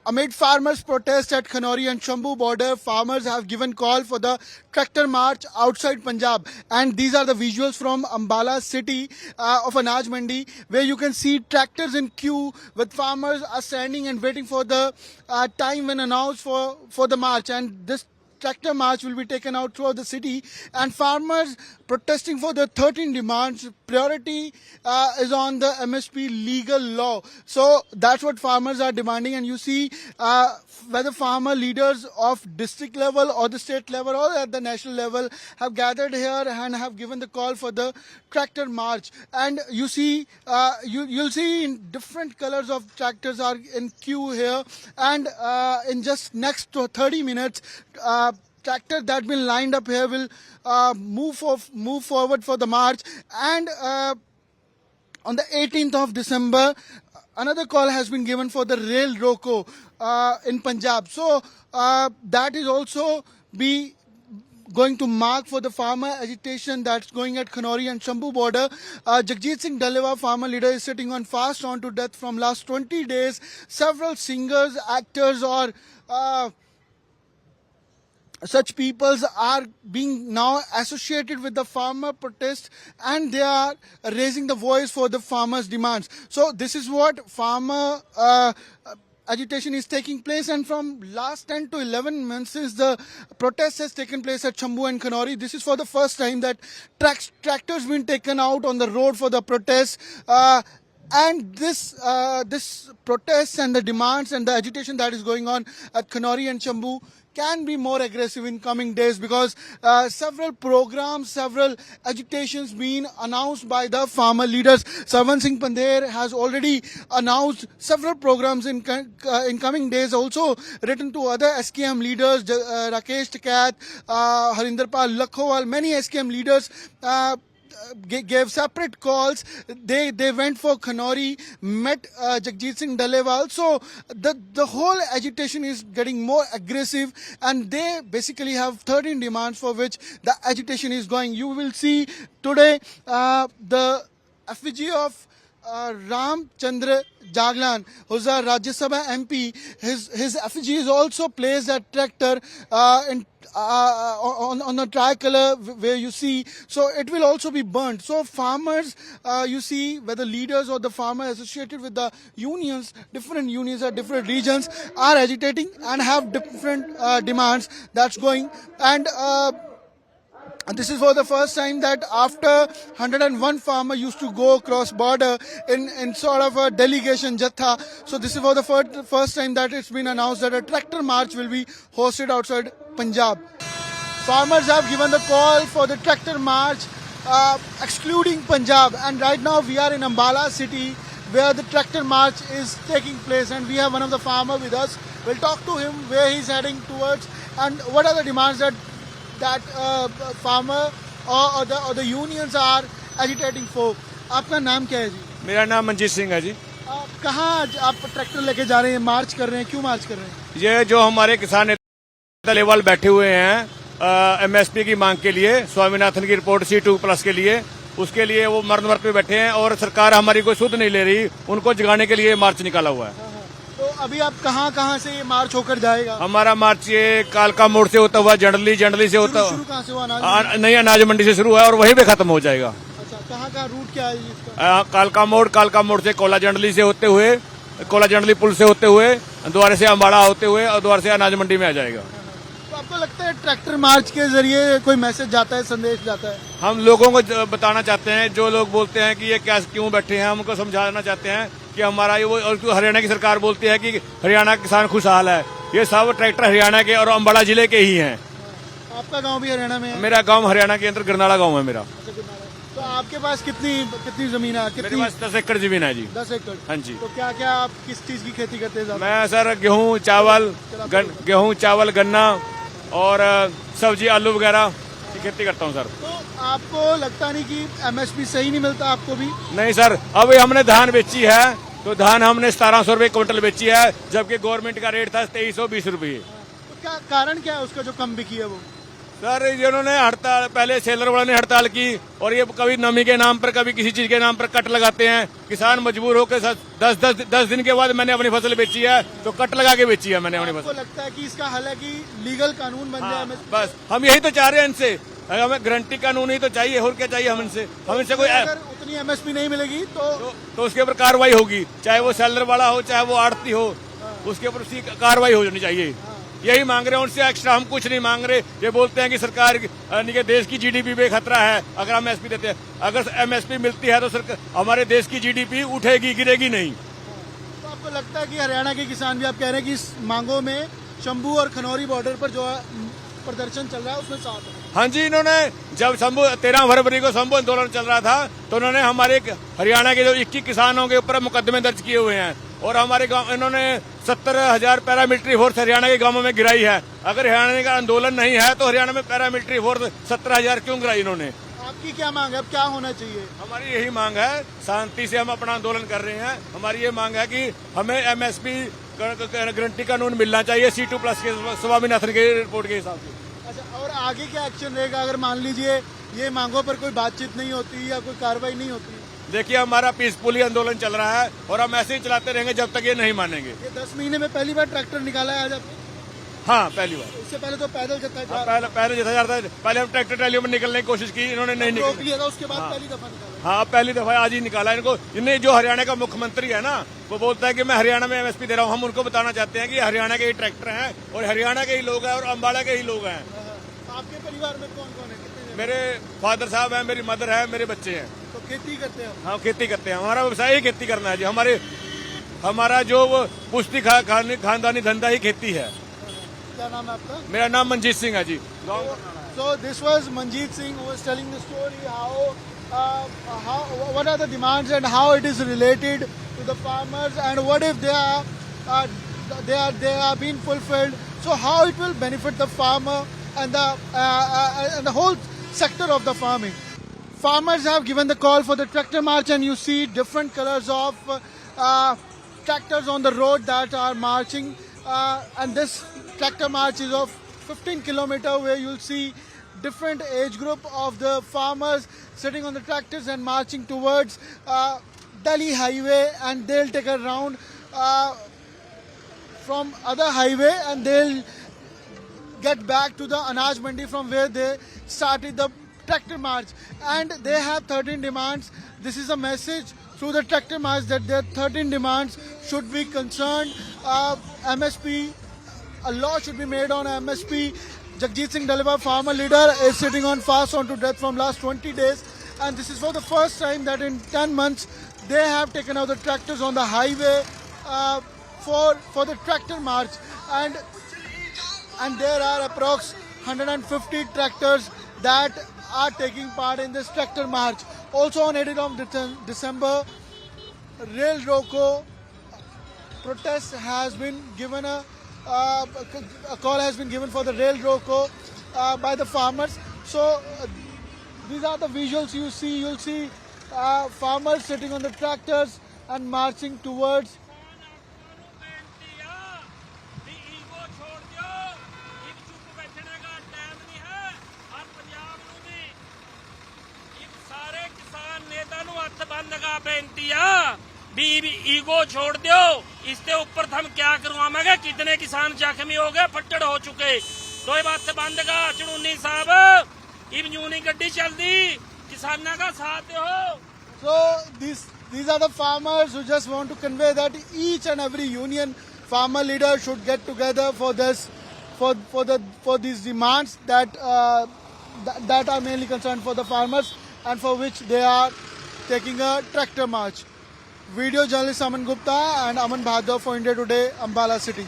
Amid farmers' protest at Khanori and Shambu border, farmers have given call for the tractor march outside Punjab. And these are the visuals from Ambala city of Anaj Mandi, where you can see tractors in queue with farmers are standing and waiting for the time when announced for the march. And this tractor march will be taken out throughout the city, and farmers protesting for the 13 demands. Priority is on the MSP legal law. So that's what farmers are demanding, and you see whether farmer leaders of district level or the state level or at the national level have gathered here and have given the call for the tractor march. And you see you'll see in different colors of tractors are in queue here, and in just next to 30 minutes tractor that been lined up here will move forward for the march. And on the 18th of December, another call has been given for the rail roko in Punjab. So that is also be going to mark for the farmer agitation that's going at Khanori and Shambu border. Jagjit Singh Dalewa, farmer leader, is sitting on fast on to death from last 20 days. Several singers, actors or such peoples are being now associated with the farmer protest, and they are raising the voice for the farmers' demands. So this is what farmer agitation is taking place, and from last 10 to 11 months since the protest has taken place at Shambu and Khanori, this is for the first time that tractors been taken out on the road for the protest. And this protest and the demands and the agitation that is going on at Khanori and Shambu can be more aggressive in coming days, because several programs, several agitations being announced by the farmer leaders. Sarwan Singh Pandher has already announced several programs in coming days, also written to other SKM leaders, Rakesh Tikat, Harinder Pal Lakhowal, many SKM leaders gave separate calls. They went for Khanori, met Jagjit Singh Dalewa. So the whole agitation is getting more aggressive, and they basically have 13 demands for which the agitation is going. You will see today the effigy of Ram Chandra Jaglan, who's a Rajya Sabha MP. His effigy is also placed at tractor on a tricolor where you see. So it will also be burnt. So farmers, you see, whether leaders or the farmer associated with the unions, different unions at different regions are agitating and have different demands that's going. And this is for the first time that after 101 farmer used to go across border in sort of a delegation jatha. So this is for the first time that it's been announced that a tractor march will be hosted outside Punjab. Farmers have given the call for the tractor march excluding Punjab, and right now we are in Ambala city where the tractor march is taking place, and we have one of the farmer with us. We'll talk to him where he's heading towards and what are the demands that farmer or the unions are agitating for. आपका नाम क्या है जी? मेरा नाम मंजीत सिंह है जी। कहाँ आप tractor लेके जा रहे हैं, मार्च कर रहे हैं, क्यों मार्च कर रहे हैं? ये जो हमारे किसान नेता लेवल बैठे हुए हैं एमएसपी की मांग के लिए, स्वामीनाथन की रिपोर्ट C2+ के लिए, उसके लिए वो मर्द पे बैठे हैं और सरकार हमारी कोई सुध नहीं ले रही, उनको जगाने के लिए मार्च निकाला हुआ है। तो अभी आप कहाँ से ये मार्च होकर जाएगा? हमारा मार्च ये कालका मोड़ से होता हुआ जंडली से होता शुरू कहाँ से हुआ? नई अनाज मंडी से शुरू है और वहीं पे खत्म हो जाएगा। अच्छा, कहाँ का रूट क्या है इसका? कालका मोड़ से कोला जंडली से होते हुए, कोला जंडली पुल से होते हुए, द्वारे से अम्बाड़ा होते हुए और द्वार से अनाज मंडी में आ जाएगा। तो आपको लगता है ट्रैक्टर मार्च के जरिए कोई मैसेज जाता है, संदेश जाता है? हम लोगों को बताना चाहते हैं, जो लोग बोलते हैं कि ये क्या क्यों बैठे हैं, हम उनको समझाना चाहते हैं कि हमारा ये वो, और हरियाणा की सरकार बोलती है कि हरियाणा किसान खुशहाल है। ये सब ट्रैक्टर हरियाणा के और अम्बाड़ा जिले के ही हैं। आपका गांव भी हरियाणा में है? मेरा गांव हरियाणा के अंदर गरनाला गांव है मेरा। तो आपके पास कितनी जमीन है? मेरे पास 10 एकड़ जमीन है जी। 10 एकड़? हाँ जी। तो क्या आप किस चीज की खेती करते हैं? मैं सर गेहूँ चावल गन्ना और सब्जी आलू वगैरह की खेती करता हूँ सर। तो आपको लगता नहीं कि MSP सही नहीं मिलता आपको भी? नहीं सर, अभी हमने धान बेची है, तो धान हमने 1700 रुपए क्विंटल बेची है, जबकि गवर्नमेंट का रेट था 2320 रुपये। तो क्या कारण क्या है उसका जो कम बिकी है? वो सर जिन्होंने हड़ताल पहले सेलर वालों ने हड़ताल की और ये कभी नमी के नाम पर कभी किसी चीज के नाम पर कट लगाते हैं। किसान मजबूर होकर 10 दिन के बाद मैंने अपनी फसल बेची है तो कट लगा के बेची है मैंने अपनी आपको फसल। लगता है कि इसका हल है कि लीगल कानून बन जाए MSP? बस हम यही तो चाह रहे हैं इनसे, हमें गारंटी कानून ही तो चाहिए और क्या चाहिए हम इनसे कोई अगर उतनी MSP नहीं मिलेगी तो उसके ऊपर कार्रवाई होगी, चाहे वो सेलर वाला हो चाहे वो आड़ती हो, उसके ऊपर उसकी कार्रवाई होनी चाहिए। यही मांग रहे हैं उनसे, एक्स्ट्रा हम कुछ नहीं मांग रहे। ये बोलते हैं कि सरकार यानी कि देश की जीडीपी पे खतरा है अगर हम एमएसपी देते हैं। अगर एमएसपी मिलती है तो हमारे देश की जीडीपी उठेगी, गिरेगी नहीं। तो आपको लगता है कि हरियाणा के किसान भी आप कह रहे हैं कि इस मांगों में शंभू और खनौरी बॉर्डर पर जो प्रदर्शन चल रहा है उसमें साथ है? हाँ जी, इन्होंने जब 13 फरवरी को शंभू आंदोलन चल रहा था तो उन्होंने हमारे हरियाणा के जो 21 किसानों के ऊपर मुकदमे दर्ज किए हुए हैं और हमारे गांव इन्होंने 70,000 पैरामिलिट्री फोर्स हरियाणा के गांवों में गिराई है। अगर हरियाणा का आंदोलन नहीं है तो हरियाणा में पैरामिलिट्री फोर्स 17,000 क्यों गिराई इन्होंने? आपकी क्या मांग है, अब क्या होना चाहिए? हमारी यही मांग है, शांति से हम अपना आंदोलन कर रहे हैं। हमारी ये मांग है कि हमें एमएसपी गारंटी कानून मिलना चाहिए C2+ के स्वामीनाथन के रिपोर्ट के हिसाब से। अच्छा, और आगे क्या एक्शन रहेगा अगर मान लीजिए ये मांगों पर कोई बातचीत नहीं होती या कोई कार्रवाई नहीं होती? देखिए हमारा पीसफुली आंदोलन चल रहा है और हम ऐसे ही चलाते रहेंगे जब तक ये नहीं मानेंगे। ये 10 महीने में पहली बार ट्रैक्टर निकाला है आज आपने? हाँ, पहली बार। इससे पहले तो पैदल जता जा रहा पहले जैसा जाता है, पहले हम ट्रैक्टर ट्रैलियों में निकलने की कोशिश की, इन्होंने नहीं रोक निकला। लिया था, उसके बाद पहली दफा निकाला। हाँ, पहली दफा आज ही निकाला इनको। इन्हें जो हरियाणा का मुख्यमंत्री है ना, वो बोलता है कि मैं हरियाणा में एमएसपी दे रहा हूँ। हम उनको बताना चाहते हैं कि हरियाणा के ही ट्रैक्टर हैं और हरियाणा के ही लोग हैं और अम्बाला के ही लोग हैं। आपके परिवार में कौन कौन है, कितने जन? मेरे फादर साहब हैं, मेरी मदर है, मेरे बच्चे हैं। तो खेती करते हैं? हाँ, खेती करते हैं। हमारा व्यवसाय ही खेती करना है जी। हमारा जो पुश्ती खानदानी धंधा ही खेती है। क्या नाम है आपका? मेरा नाम मंजीत सिंह है जी। So this was Manjeet Singh who was telling the story how what are the demands and how it is related to the farmers and what if they are being fulfilled. So how it will benefit the farmer and the whole sector of the farming. Farmers have given the call for the tractor march and you see different colors of tractors on the road that are marching and this tractor march is of 15 kilometer where you'll see different age group of the farmers sitting on the tractors and marching towards Delhi highway and they'll take a round from other highway and they'll get back to the Anaj Mandi from where they started the tractor march and they have 13 demands. This is a message through the tractor march that their 13 demands should be concerned. MSP, a law should be made on MSP. Jagjit Singh Dalwa, farmer leader, is sitting on fast on to death from last 20 days and this is for the first time that in 10 months they have taken out the tractors on the highway for the tractor march and there are approx 150 tractors that are taking part in this tractor march. Also on 18th of December, Rail Roko protest has been given a call has been given for the Rail Roko by the farmers. So these are the visuals you see. You'll see farmers sitting on the tractors and marching towards बेनती आ भी ego छोड़ दो, इसके ऊपर हम क्या करवाएंगे। कितने किसान जख्मी हो गए, फट्टड़ हो चुके, तो ये बात से बंद का चुनूनी साहब इब यूनी गड्डी चल दी, किसानों का साथ हो। So these are the farmers who just want to convey that each and every union farmer leader should get together for this for these demands that that are mainly concerned for the farmers and for which they are taking a tractor march. Video journalist Aman Gupta and Aman Bhadra for India Today, Ambala City.